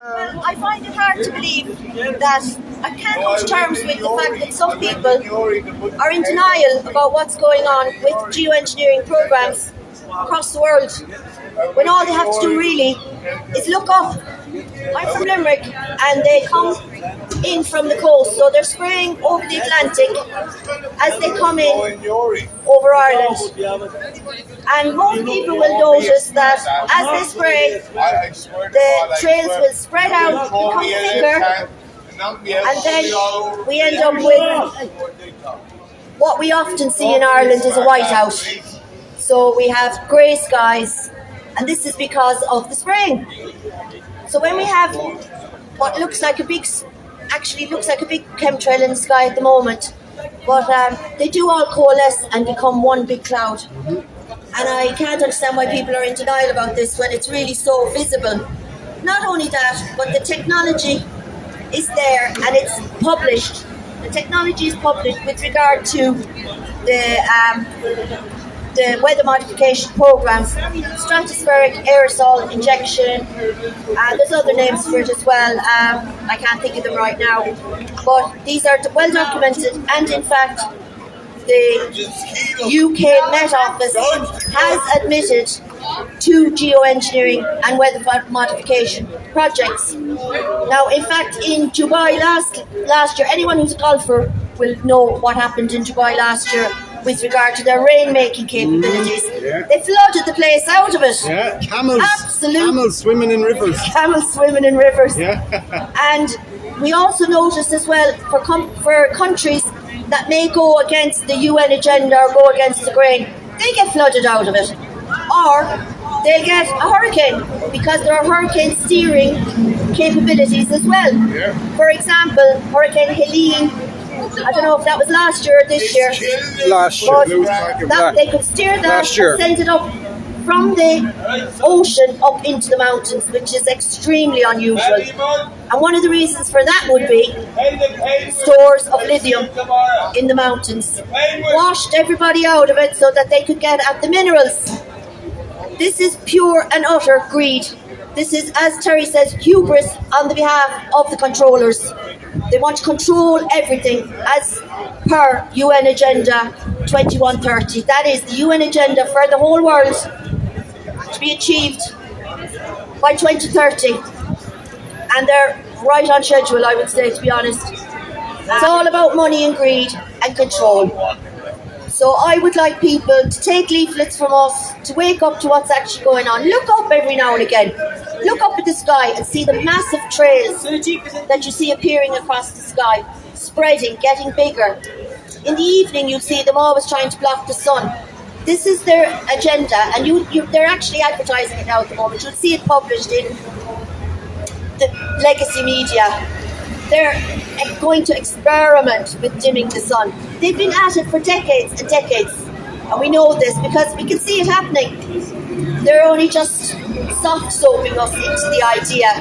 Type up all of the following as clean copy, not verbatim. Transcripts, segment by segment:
Well, I find it hard to believe that I can't come to terms with the fact that some people are in denial about what's going on with geoengineering programs across the world, when all they have to do really is look up. I'm from Limerick and they come in from the coast, so they're spraying over the Atlantic as they come in over Ireland. And most people will notice that as they spray, the trails will spread out, become thicker, and then we end up with what we often see in Ireland is a whiteout. So we have grey skies, and this is because of the spraying. So when we have what looks like a big chemtrail in the sky at the moment, but they do all coalesce and become one big cloud. And I can't understand why people are in denial about this when it's really so visible. Not only that, but the technology is there and it's published. The technology is published with regard to the weather modification programs, stratospheric aerosol injection, and there's other names for it as well. I can't think of them right now, but these are well documented, and in fact the UK Met Office has admitted to geoengineering and weather modification projects. Now, in fact, in Dubai last year, anyone who's a golfer will know what happened in Dubai last year with regard to their rain-making capabilities. Yeah. They flooded the place out of it. Yeah, camels. Absolutely. Camels swimming in rivers. Camels swimming in rivers. Yeah. And we also noticed as well for countries that may go against the UN agenda or go against the grain, they get flooded out of it. Or they'll get a hurricane because there are hurricane steering capabilities as well. Yeah. For example, Hurricane Helene, I don't know if that was last year or this year. Last year. But they could steer that and send it up from the ocean up into the mountains, which is extremely unusual. And one of the reasons for that would be stores of lithium in the mountains. Washed everybody out of it so that they could get at the minerals. This is pure and utter greed. This is, as Terry says, hubris on the behalf of the controllers. They want to control everything as per UN Agenda 2130. That is the UN agenda for the whole world to be achieved by 2030. And they're right on schedule, I would say, to be honest. It's all about money and greed and control. So I would like people to take leaflets from us, to wake up to what's actually going on. Look up every now and again. Look up at the sky and see the massive trails that you see appearing across the sky, spreading, getting bigger. In the evening, you'll see them always trying to block the sun. This is their agenda, and they're actually advertising it now at the moment. You'll see it published in the legacy media. They're going to experiment with dimming the sun. They've been at it for decades and decades, and we know this because we can see it happening. They're only just soft soaping us into the idea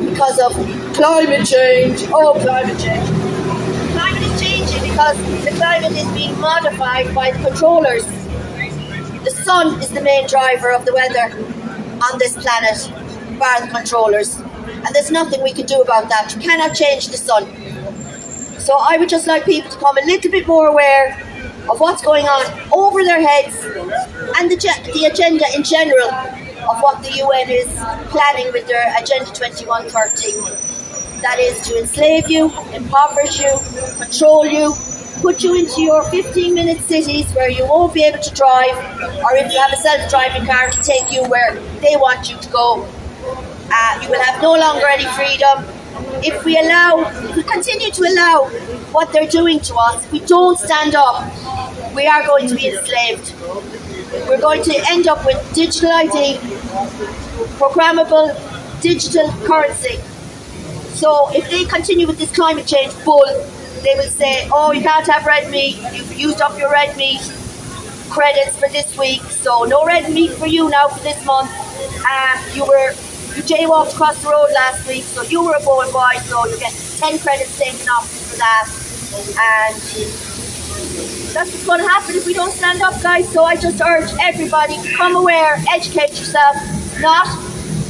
because of climate change. Oh, climate change. Climate is changing because the climate is being modified by the controllers. The sun is the main driver of the weather on this planet, by the controllers. And there's nothing we can do about that. You cannot change the sun. So I would just like people to become a little bit more aware of what's going on over their heads and the agenda in general of what the UN is planning with their Agenda 2130. That is to enslave you, impoverish you, control you, put you into your 15-minute cities where you won't be able to drive, or if you have a self-driving car, to take you where they want you to go. You will have no longer any freedom. If we continue to allow what they're doing to us, if we don't stand up, we are going to be enslaved. We're going to end up with digital ID, programmable digital currency. So if they continue with this climate change bull, they will say, oh, you can't have red meat, you've used up your red meat credits for this week, so no red meat for you now for this month. You jaywalked across the road last week, so you were a boy, so you get 10 credits taken off for that. And that's what's going to happen if we don't stand up, guys. So I just urge everybody, become aware, educate yourself. Not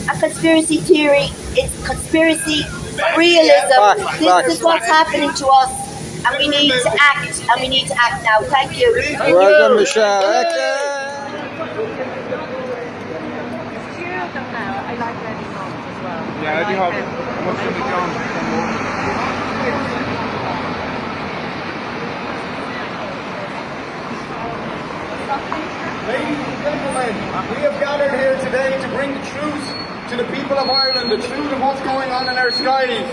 a conspiracy theory It's conspiracy, realism. This is what's happening to us, and we need to act, and we need to act now. Thank you. Welcome, Michelle. Okay. I like Eddie Hobbs as well. Yeah, Eddie Hobbs. What's going to be done? Ladies and gentlemen, we have gathered here today to bring the truth to the people of Ireland, the truth of what's going on in our skies.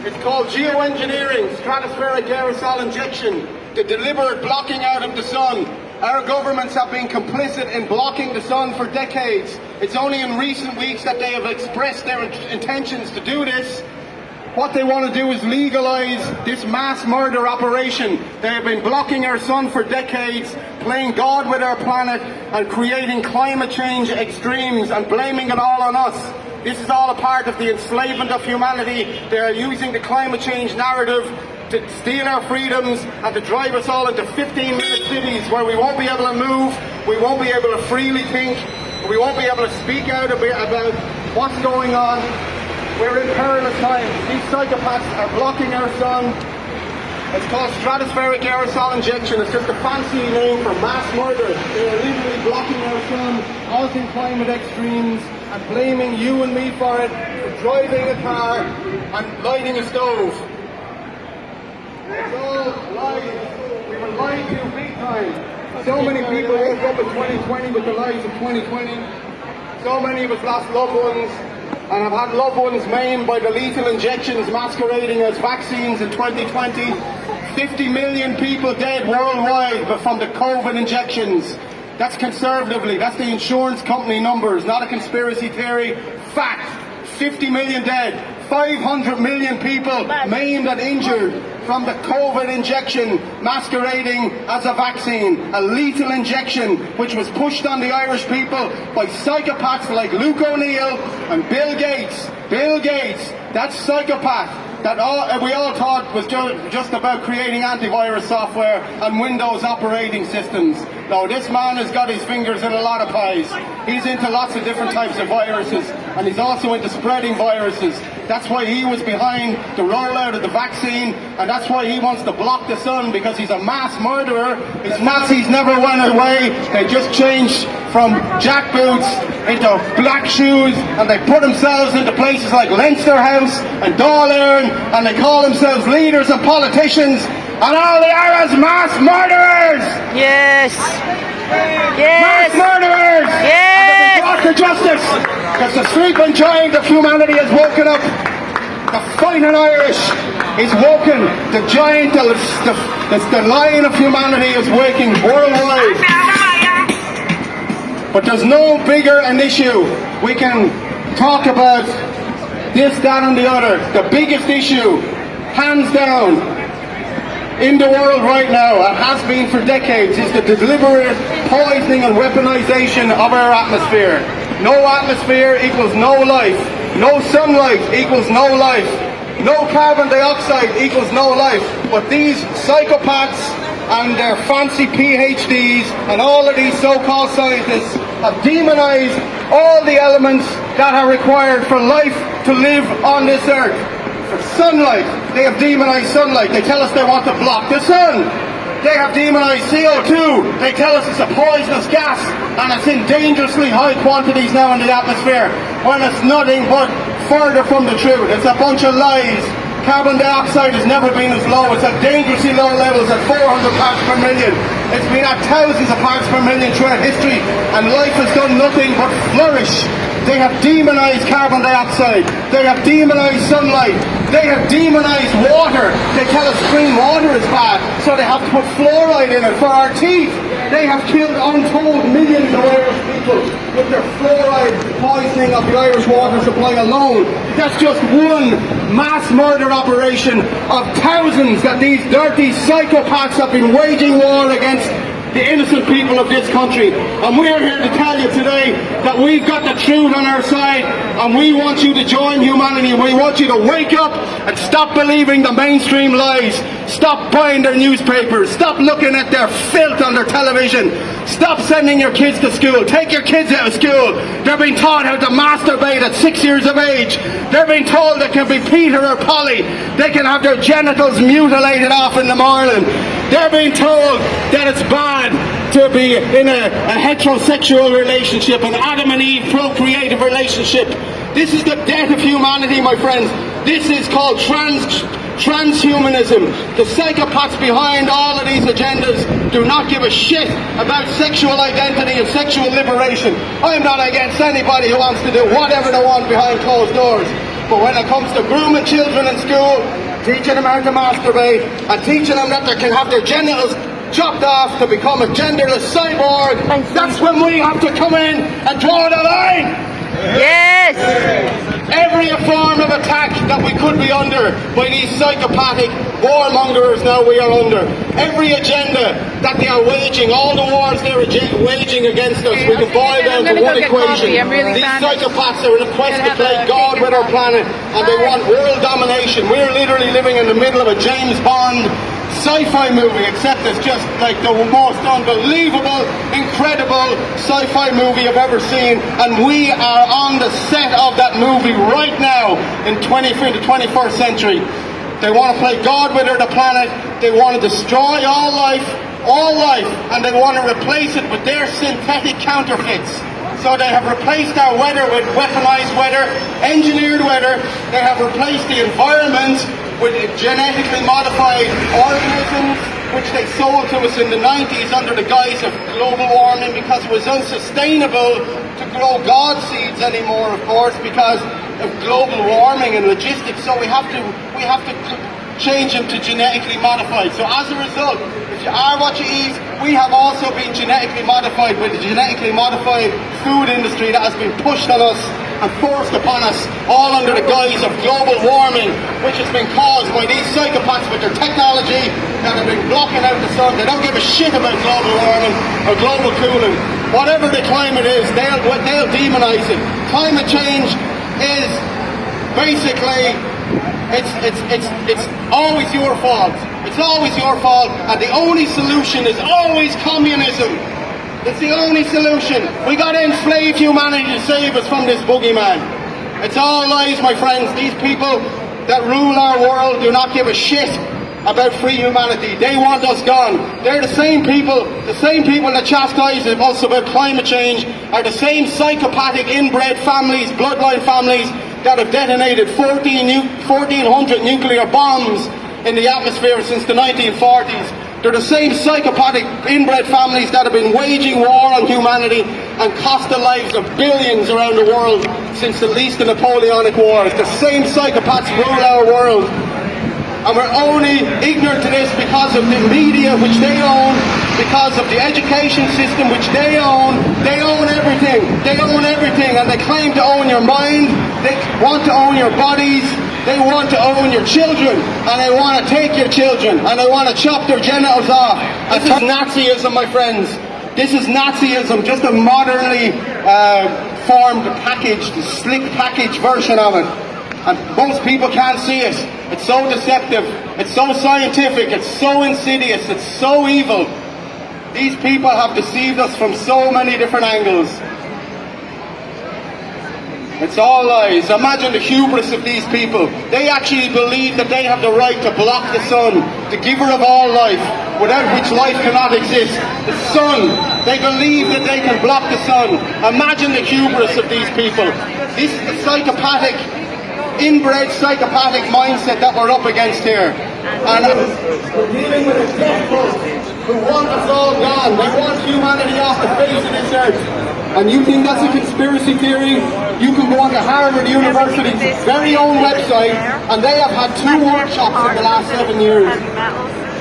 It's called geoengineering, stratospheric aerosol injection, the deliberate blocking out of the sun. Our governments have been complicit in blocking the sun for decades. It's only in recent weeks that they have expressed their intentions to do this. What they want to do is legalise this mass murder operation. They have been blocking our sun for decades, playing God with our planet and creating climate change extremes and blaming it all on us. This is all a part of the enslavement of humanity. They are using the climate change narrative to steal our freedoms and to drive us all into 15-minute cities where we won't be able to move, we won't be able to freely think, we won't be able to speak out about what's going on. We're in perilous times. These psychopaths are blocking our sun. It's called stratospheric aerosol injection. It's just a fancy name for mass murder. They are literally blocking our sun, causing climate extremes, and blaming you and me for it, for driving a car and lighting a stove. It's all lies. We were lied to big time. So many people woke up in 2020 with the lies of 2020. So many of us lost loved ones and have had loved ones maimed by the lethal injections masquerading as vaccines in 2020. 50 million people dead worldwide but from the COVID injections. That's conservatively, that's the insurance company numbers, not a conspiracy theory. Fact, 50 million dead. 500 million people maimed and injured from the COVID injection masquerading as a vaccine, a lethal injection which was pushed on the Irish people by psychopaths like Luke O'Neill and Bill Gates. Bill Gates, that psychopath that we all thought was just about creating antivirus software and Windows operating systems. No, this man has got his fingers in a lot of pies. He's into lots of different types of viruses, and he's also into spreading viruses. That's why he was behind the rollout of the vaccine, and that's why he wants to block the sun, because he's a mass murderer. His Nazis never went away. They just changed from jackboots into black shoes, and they put themselves into places like Leinster House and Dáil Éireann, and they call themselves leaders and politicians, and all they are is mass murderers! Yes! Yes! Mass murderers! Yes! And they've been brought to justice, because the sleeping giant of humanity has woken up. The fighting Irish is woken. The giant, the lion of humanity is waking worldwide. But there's no bigger an issue. We can talk about this, that and the other. The biggest issue, hands down, in the world right now, and has been for decades, is the deliberate poisoning and weaponization of our atmosphere. No atmosphere equals no life. No sunlight equals no life. No carbon dioxide equals no life. But these psychopaths and their fancy PhDs and all of these so-called scientists have demonized all the elements that are required for life to live on this earth. For sunlight, they have demonized sunlight. They tell us they want to block the sun. They have demonized CO2. They tell us it's a poisonous gas and it's in dangerously high quantities now in the atmosphere, when it's nothing but further from the truth. It's a bunch of lies. Carbon dioxide has never been as low. It's at dangerously low levels at 400 parts per million. It's been at thousands of parts per million throughout history, and life has done nothing but flourish. They have demonized carbon dioxide. They have demonized sunlight. They have demonized water. They tell us clean water is bad, so they have to put fluoride in it for our teeth. They have killed untold millions of Irish people with their fluoride poisoning of the Irish water supply alone. That's just one mass murder operation of thousands that these dirty psychopaths have been waging war against the innocent people of this country. And we're here to tell you today that we've got the truth on our side, and we want you to join humanity. We want you to wake up and stop believing the mainstream lies. Stop buying their newspapers. Stop looking at their filth on their television. Stop sending your kids to school. Take your kids out of school. They're being taught how to masturbate at 6 years of age. They're being told they can be Peter or Polly. They can have their genitals mutilated off in the morning. They're being told that it's bad to be in a heterosexual relationship, an Adam and Eve procreative relationship. This is the death of humanity, my friends. This is called transhumanism. The psychopaths behind all of these agendas do not give a shit about sexual identity and sexual liberation. I'm not against anybody who wants to do whatever they want behind closed doors. But when it comes to grooming children in school, teaching them how to masturbate, and teaching them that they can have their genitals chopped off to become a genderless cyborg, that's when we have to come in and draw the line. Yes! Every form of attack that we could be under by these psychopathic warmongers now we are under. Every agenda that they are waging, all the wars they're waging against us, we can boil down to one equation. These psychopaths are in a quest to play God with our planet, and they want world domination. We're literally living in the middle of a James Bond sci-fi movie, except it's just like the most unbelievable, incredible sci-fi movie I've ever seen, and we are on the set of that movie right now in the 21st century. They want to play God with the planet. They want to destroy all life, and they want to replace it with their synthetic counterfeits. So they have replaced our weather with weaponized weather, engineered weather. They have replaced the environment with genetically modified organisms, which they sold to us in the 90s under the guise of global warming, because it was unsustainable to grow God seeds anymore, of course, because of global warming and logistics. So we have to change them to genetically modified. So as a result, if you are what you eat, we have also been genetically modified by the genetically modified food industry that has been pushed on us and forced upon us, all under the guise of global warming, which has been caused by these psychopaths with their technology that have been blocking out the sun. They don't give a shit about global warming or global cooling. Whatever the climate is, they'll demonize it. Climate change is basically, it's always your fault. It's always your fault, and the only solution is always communism. It's the only solution. We got to enslave humanity to save us from this boogeyman. It's all lies, my friends. These people that rule our world do not give a shit about free humanity. They want us gone. They're the same people that chastise us about climate change are the same psychopathic inbred families, bloodline families, that have detonated 1,400 nuclear bombs in the atmosphere since the 1940s. They're the same psychopathic inbred families that have been waging war on humanity and cost the lives of billions around the world since at least the Napoleonic Wars. The same psychopaths rule our world. And we're only ignorant to this because of the media which they own, because of the education system which they own. They own everything. They own everything, and they claim to own your mind. They want to own your bodies. They want to own your children, and they want to take your children, and they want to chop their genitals off. This is Nazism, my friends. This is Nazism, just a modernly formed packaged, slick packaged version of it. And most people can't see it. It's so deceptive. It's so scientific. It's so insidious. It's so evil. These people have deceived us from so many different angles. It's all lies. Imagine the hubris of these people. They actually believe that they have the right to block the sun, the giver of all life, without which life cannot exist. The sun. They believe that they can block the sun. Imagine the hubris of these people. This is the psychopathic, inbred psychopathic mindset that we're up against here. And we're dealing with a death cult who want us all gone. They want humanity off the face of this earth. And you think that's a conspiracy theory? You can go on to Harvard University's very own website, and they have had 2 workshops in the last 7 years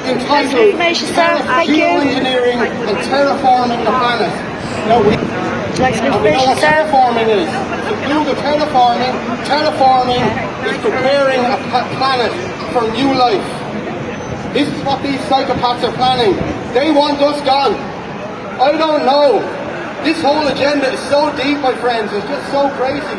entitled Anti-Geoengineering and Terraforming the Planet. Now we know what terraforming is. So Google terraforming. Terraforming is preparing a planet for new life. This is what these psychopaths are planning. They want us gone. I don't know. This whole agenda is so deep, my friends. It's just so crazy.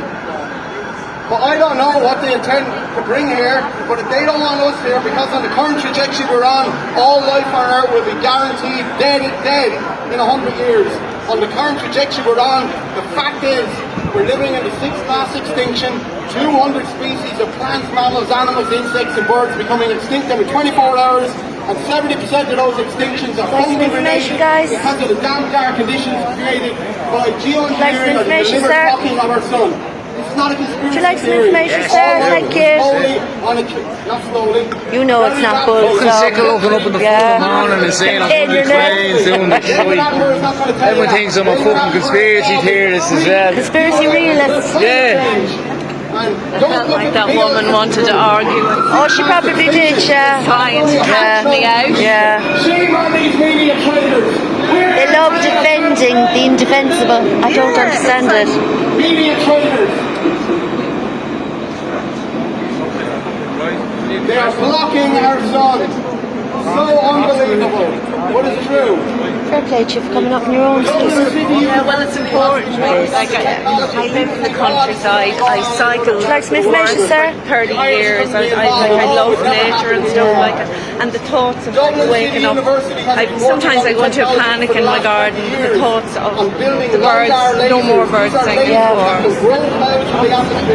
But I don't know what they intend to bring here, but if they don't want us here, because on the current trajectory we're on, all life on Earth will be guaranteed dead in 100 years. On the current trajectory we're on, the fact is, we're living in the 6th mass extinction, 200 species of plants, mammals, animals, insects and birds becoming extinct every 24 hours, and 70% of those extinctions are fungal related because of the damp, dark conditions created by geoengineering or the deliberate blocking of our sun. It's not a conspiracy. Would you like some information, sir? Thank you. Not slowly. You know it's not bull, so. Sick of looking up in the morning and saying I'm on the trains doing the shite. Everyone thinks I'm a fucking conspiracy theorist as well. Conspiracy realist. Yeah. Felt like that woman wanted to argue. Oh, she probably did, yeah. Trying to catch me out. Yeah. Shame on these media traitors. They love defending the indefensible. I don't understand it. Media traitors. They are blocking our sun. So unbelievable. What is true? Fair play to you for coming up in your own space. Yeah, well, it's important. Like, I live in the countryside. I cycle Like some information, for sir? 30 years. I love nature and stuff like that. And the thoughts of waking up. Sometimes I go into a panic in my garden. The thoughts of the birds, no more birds singing before.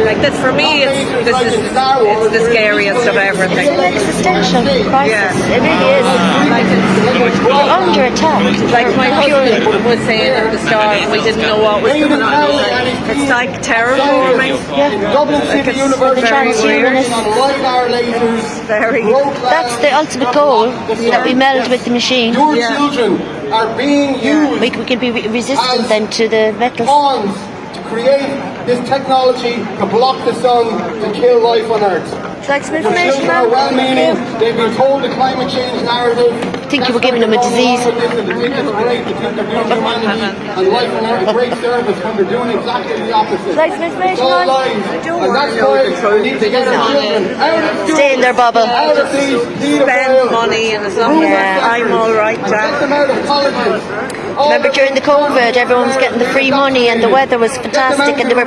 Like this, for me, it's the scariest of everything. It's an existential crisis. It really is. Like You're under attack. like my husband was saying at the start, we didn't know what was going on. It's like terraforming. Dublin City University transhumanists. on LiDAR lasers. Very. That's the ultimate goal, that we meld with the machine. Your children are being used We can be resistant then to the metals. pawns to create this technology to block the sun, to kill life on Earth. Like some The information, children are man? well-meaning. They've been told the climate change narrative. Think you were giving them a disease. They think it's great. They think they're doing humanity and life on Earth a great service when they're doing exactly the opposite. Like some information, It's all man? lies. And that's why we need to get our children out of school, Stay in their bubble. out of these Spend money and as long as I'm all right, Get Jack. them out of colleges. Remember during the COVID, everyone was getting the free money and the weather was fantastic and they were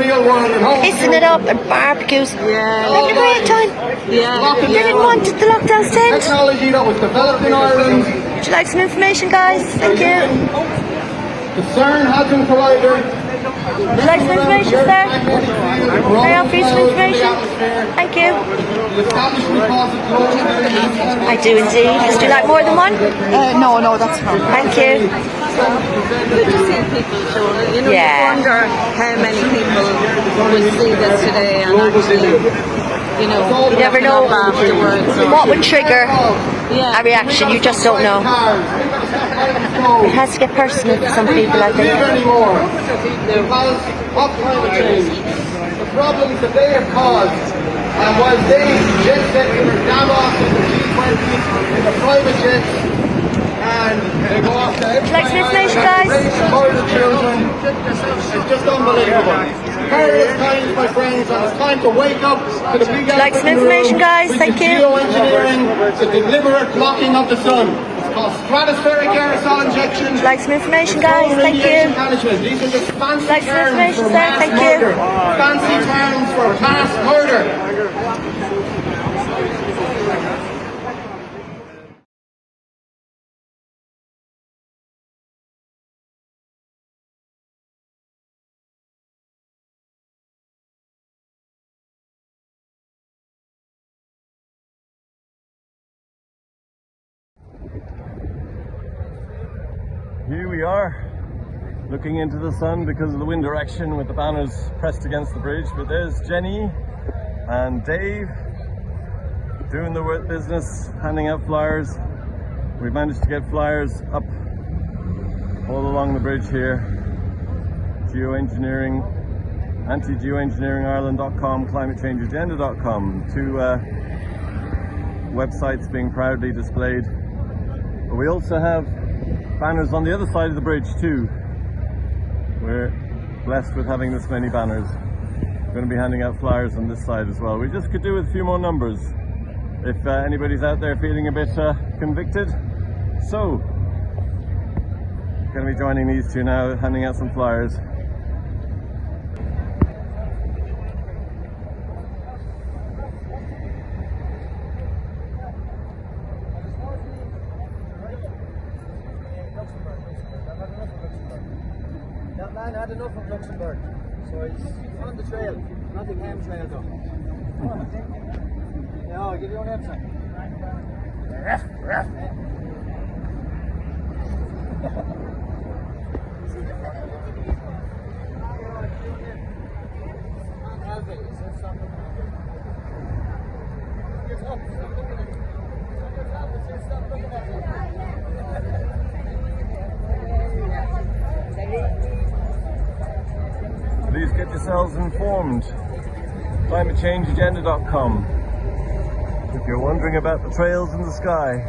pissing it up and barbecues. Having a great time. Yeah. They didn't want the lockdowns to end. Technology that was developed in Ireland. Would you like some information, guys? Thank you. The CERN hasn't provided. Would you like some information, sir? Can I offer you some information? Thank you. The establishment calls it global. I do indeed. Would you like more than one? No, that's fine. Thank you. Good to see people showing. You know, Yeah. you wonder how many people will see this today and actually, you know, You never know afterwards. what would trigger Yeah. a reaction. You just don't know. It has to get personal for some people, I think. Anymore because of climate change. The problems that they have caused, and while they jet set in their Davos in the G20 in the private jets, and they go off to Like some information, guys? for the children. It's just unbelievable. Perilous times, my friends, and it's time to wake up to the big Like some information, guys? Thank you. Geoengineering, the deliberate blocking of the sun. It's called stratospheric aerosol injection. Like some information, guys? Thank you. Management. These are just fancy Like some terms information, for sir? mass Thank you. murder. Fancy terms for mass murder. Here we are, looking into the sun because of the wind direction with the banners pressed against the bridge. But there's Jenny and Dave doing the work business, handing out flyers. We've managed to get flyers up all along the bridge here. Geoengineering, Anti-Geoengineering Ireland.com, climatechangeagenda.com, two websites being proudly displayed. But we also have banners on the other side of the bridge too. We're blessed with having this many banners. We're going to be handing out flyers on this side as well. We just could do with a few more numbers if anybody's out there feeling a bit convicted. So Going to be joining these two now, handing out some flyers. That man had enough of Luxembourg, so he's on the trail, not the chemtrail though. Yeah, I'll give you one answer. Please get yourselves informed. ClimateChangeAgenda.com. If you're wondering about the trails in the sky,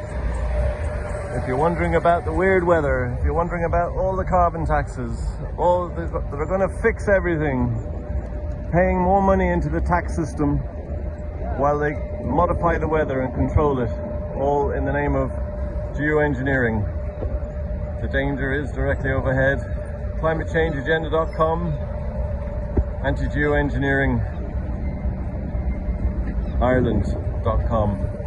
if you're wondering about the weird weather, if you're wondering about all the carbon taxes, all that are going to fix everything, paying more money into the tax system while they modify the weather and control it, all in the name of geoengineering. The danger is directly overhead. ClimateChangeAgenda.com, Anti-Geoengineering Ireland.com.